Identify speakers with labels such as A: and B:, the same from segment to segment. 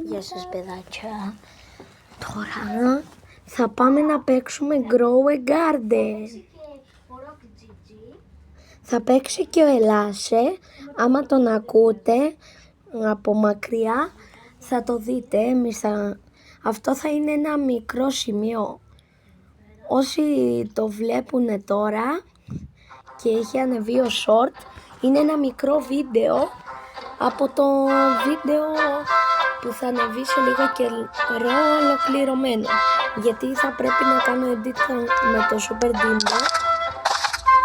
A: Γεια σας παιδάκια. Τώρα θα πάμε να παίξουμε Grow a Garden. Θα παίξει και ο Ελάσε. Άμα τον ακούτε από μακριά θα το δείτε. Αυτό θα είναι ένα μικρό σημείο. Όσοι το βλέπουν τώρα και έχει ανεβεί ο short, είναι ένα μικρό βίντεο από το βίντεο που θα ανεβεί σε λίγο καιρό ολοκληρωμένο, γιατί θα πρέπει να κάνω edit με το Super Dimba.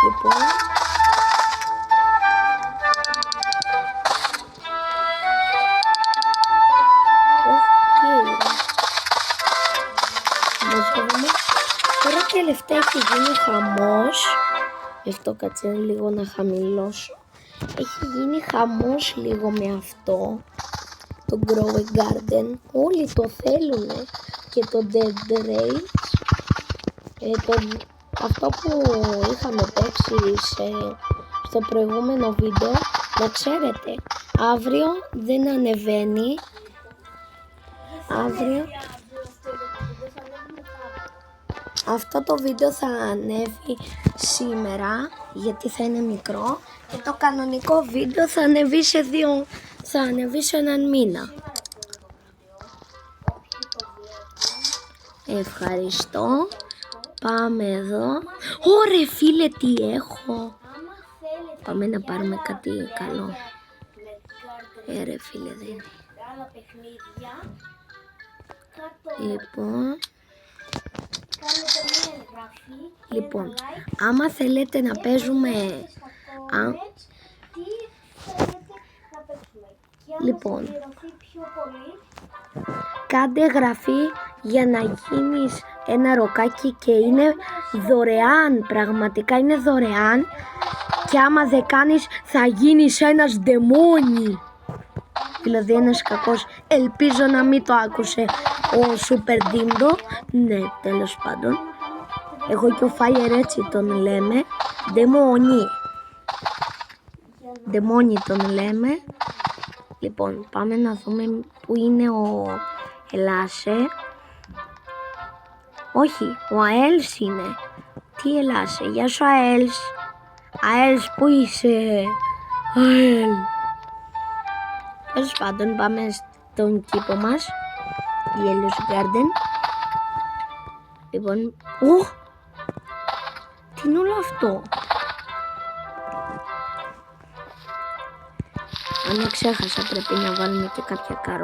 A: Λοιπόν, τώρα τελευταία έχει γίνει χαμός. Γι' αυτό κάτσε λίγο να χαμηλώσω. Έχει γίνει χαμός λίγο με αυτό το Grow a Garden. Όλοι το θέλουν και το Dead Race. Αυτό που είχαμε παίξει στο προηγούμενο βίντεο, να ξέρετε, αύριο δεν ανεβαίνει. Αύριο αυτό το βίντεο θα ανέβει σήμερα, γιατί θα είναι μικρό, και το κανονικό βίντεο θα ανεβεί σε έναν μήνα. Ευχαριστώ. Πάμε εδώ. Ωρε φίλε, τι έχω. Πάμε να πάρουμε κάτι καλό. Ρε φίλε, δεν είναι. Λοιπόν, άμα θέλετε να παίζουμε, λοιπόν, κάντε εγγραφή για να γίνεις ένα ροκάκι και είναι δωρεάν, πραγματικά είναι δωρεάν, και άμα δεν κάνεις θα γίνεις ένας ντεμόνι, δηλαδή ένας κακός. Ελπίζω να μην το άκουσε ο Super Dimba. Ναι, τέλος πάντων. Εγώ και ο Fire έτσι τον λέμε. Ντεμόνι. Ντεμόνι τον λέμε. Λοιπόν, πάμε να δούμε που είναι ο Ελάσε. Όχι, ο Αέλς είναι. Τι Ελάσε, γεια σου Αέλς. Αέλς, πού είσαι? Αέλ. Τέλος πάντων, πάμε στον κήπο μας, Yellow Garden. Λοιπόν, τι είναι όλο αυτό? Αν ξέχασα, πρέπει να βάλουμε και κάποια καρότα.